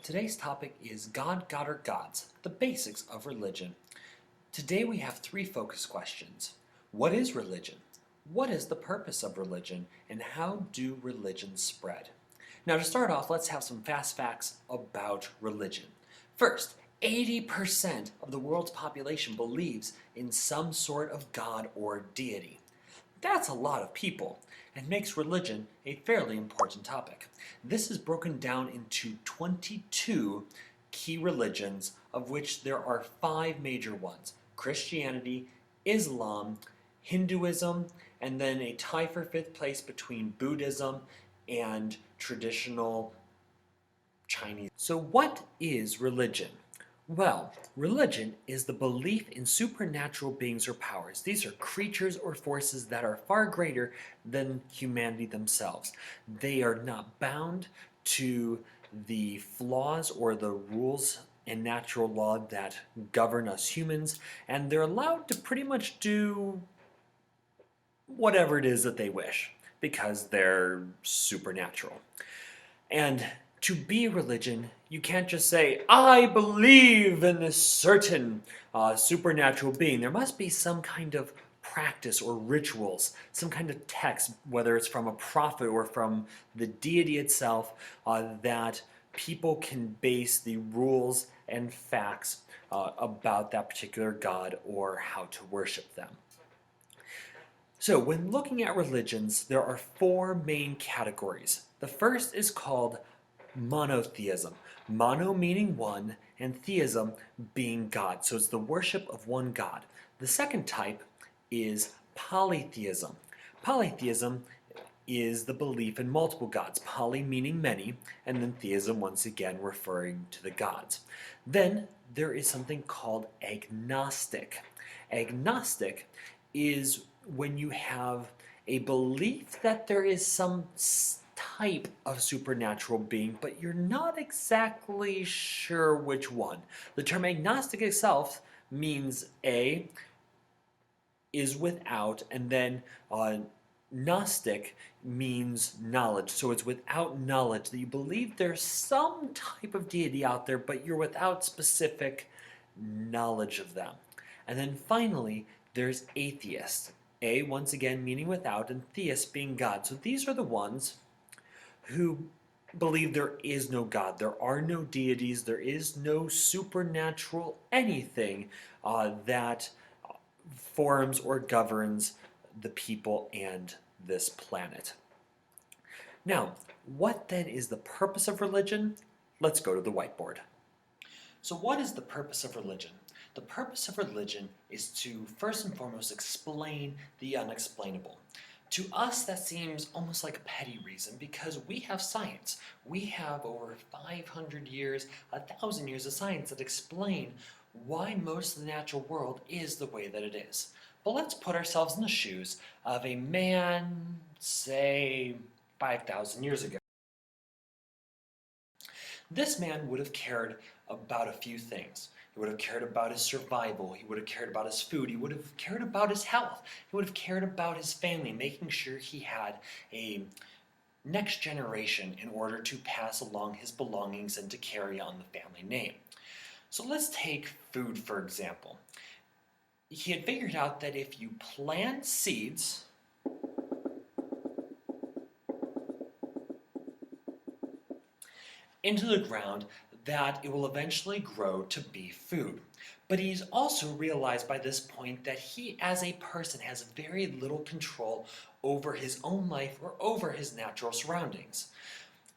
Today's topic is God, God, or Gods, the basics of religion. Today we have three focus questions. What is religion? What is the purpose of religion? And how do religions spread? Now to start off, let's have some fast facts about religion. First, 80% of the world's population believes in some sort of God or deity. That's a lot of people and makes religion a fairly important topic. This is broken down into 22 key religions, of which there are 5 major ones: Christianity, Islam, Hinduism, and then a tie for 5th place between Buddhism and traditional Chinese. So what is religion? Well, religion is the belief in supernatural beings or powers. These are creatures or forces that are far greater than humanity themselves. They are not bound to the flaws or the rules and natural law that govern us humans, and they're allowed to pretty much do whatever it is that they wish because they're supernatural. And to be a religion, you can't just say, I believe in this certain supernatural being. There must be some kind of practice or rituals, some kind of text, whether it's from a prophet or from the deity itself, that people can base the rules and facts about that particular god or how to worship them. So when looking at religions, there are 4 main categories. The first is called monotheism. Mono meaning one, and theism being God. So it's the worship of one God. The second type is polytheism. Polytheism is the belief in multiple gods. Poly meaning many, and then theism once again referring to the gods. Then there is something called agnostic. Agnostic is when you have a belief that there is some type of supernatural being, but you're not exactly sure which one. The term agnostic itself means A is without, and then Gnostic means knowledge. So it's without knowledge, that you believe there's some type of deity out there, but you're without specific knowledge of them. And then finally, there's atheist. A, once again, meaning without, and theist being God. So these are the ones who believe there is no God, there are no deities, there is no supernatural anything that forms or governs the people and this planet. Now, what then is the purpose of religion? Let's go to the whiteboard. So what is the purpose of religion? The purpose of religion is to first and foremost explain the unexplainable. To us, that seems almost like a petty reason because we have science. We have over 500 years, 1,000 years of science that explain why most of the natural world is the way that it is. But let's put ourselves in the shoes of a man, say, 5,000 years ago. This man would have cared about a few things. He would have cared about his survival, he would have cared about his food, he would have cared about his health, he would have cared about his family, making sure he had a next generation in order to pass along his belongings and to carry on the family name. So let's take food for example. He had figured out that if you plant seeds into the ground, that it will eventually grow to be food. But he's also realized by this point that he as a person has very little control over his own life or over his natural surroundings.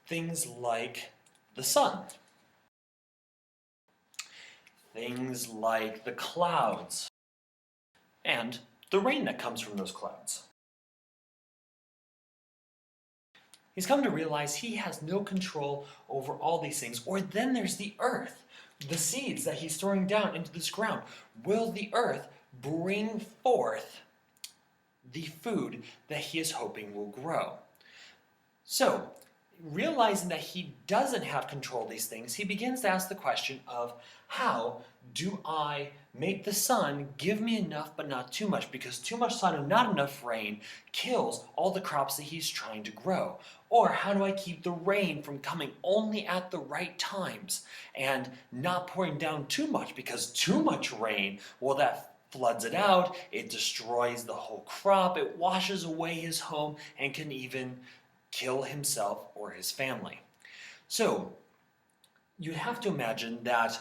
Things like the sun. Things like the clouds. And the rain that comes from those clouds. He's come to realize he has no control over all these things. Or then there's the earth, the seeds that he's throwing down into this ground. Will the earth bring forth the food that he is hoping will grow? So, realizing that he doesn't have control of these things, he begins to ask the question of, how do I make the sun give me enough but not too much? Because too much sun and not enough rain kills all the crops that he's trying to grow. Or how do I keep the rain from coming only at the right times and not pouring down too much? Because too much rain, well, that floods it out, it destroys the whole crop, it washes away his home, and can even kill himself or his family. So you have to imagine that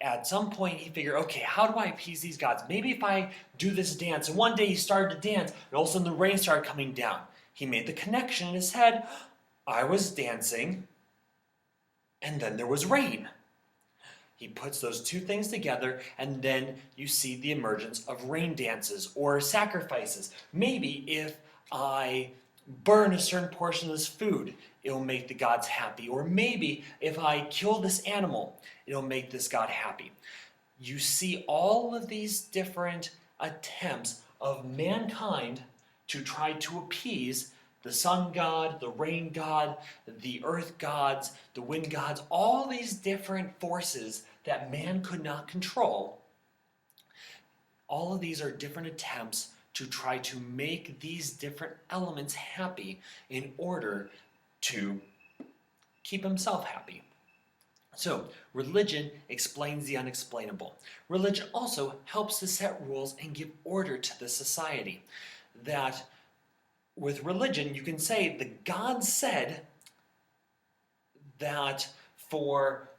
at some point he figured, okay, how do I appease these gods? Maybe if I do this dance. And one day he started to dance, and all of a sudden the rain started coming down. He made the connection in his head. I was dancing, and then there was rain. He puts those two things together, and then you see the emergence of rain dances or sacrifices. Maybe if I burn a certain portion of this food, it'll make the gods happy. Or maybe if I kill this animal, it'll make this god happy. You see all of these different attempts of mankind to try to appease the sun god, the rain god, the earth gods, the wind gods, all these different forces that man could not control. All of these are different attempts to try to make these different elements happy in order to keep himself happy. So, religion explains the unexplainable. Religion also helps to set rules and give order to the society. That with religion, you can say the God said that for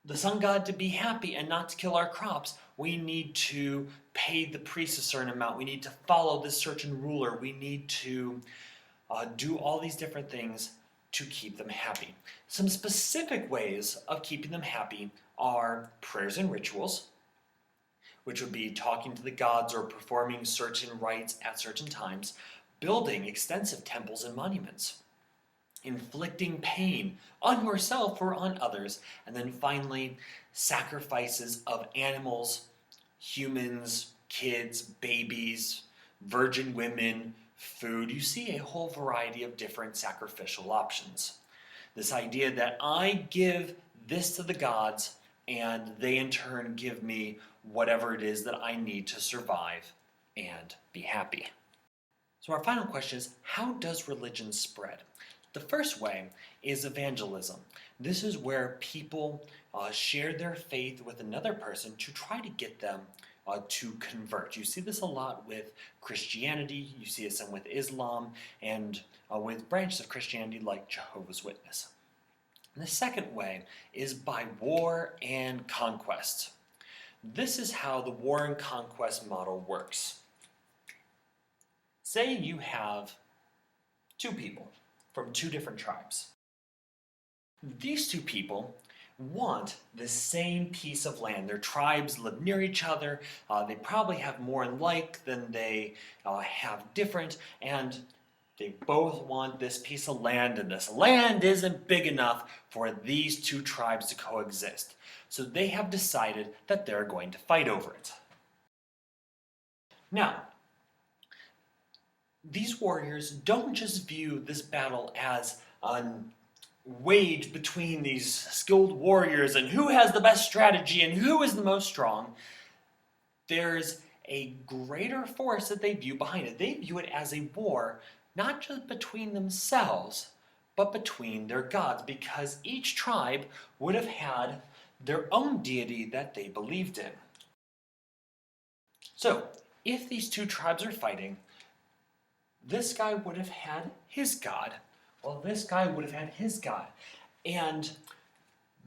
the sun god to be happy and not to kill our crops, we need to pay the priests a certain amount. We need to follow this certain ruler. We need to do all these different things to keep them happy. Some specific ways of keeping them happy are prayers and rituals, which would be talking to the gods or performing certain rites at certain times, building extensive temples and monuments, inflicting pain on yourself or on others, and then finally, sacrifices of animals, humans, kids, babies, virgin women, food. You see a whole variety of different sacrificial options. This idea that I give this to the gods and they in turn give me whatever it is that I need to survive and be happy. So our final question is, how does religion spread? The first way is evangelism. This is where people share their faith with another person to try to get them to convert. You see this a lot with Christianity, you see it some with Islam, and with branches of Christianity like Jehovah's Witness. And the second way is by war and conquest. This is how the war and conquest model works. Say you have two people from two different tribes. These two people want the same piece of land. Their tribes live near each other. They probably have more in like than they have different, and they both want this piece of land, and this land isn't big enough for these two tribes to coexist. So they have decided that they're going to fight over it. Now, these warriors don't just view this battle as waged between these skilled warriors and who has the best strategy and who is the most strong. There's a greater force that they view behind it. They view it as a war, not just between themselves, but between their gods, because each tribe would have had their own deity that they believed in. So, if these two tribes are fighting, this guy would have had his god, while this guy would have had his god. And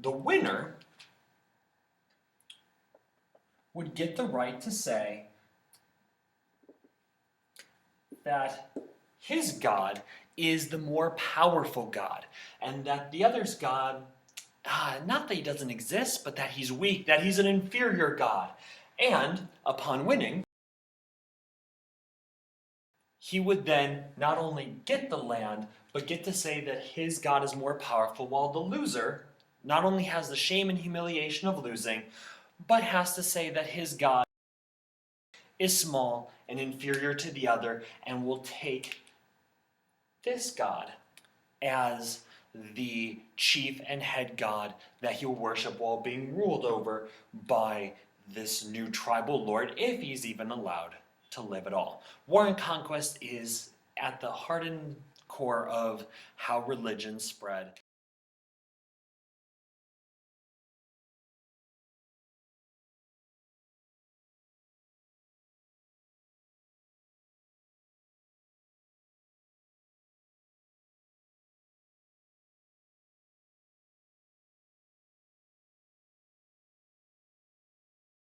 the winner would get the right to say that his god is the more powerful god, and that the other's god, not that he doesn't exist, but that he's weak, that he's an inferior god. And upon winning, he would then not only get the land, but get to say that his god is more powerful, while the loser not only has the shame and humiliation of losing, but has to say that his god is small and inferior to the other, and will take this god as the chief and head god that he'll worship while being ruled over by this new tribal lord, if he's even allowed to live at all. War and conquest is at the heart and core of how religion spread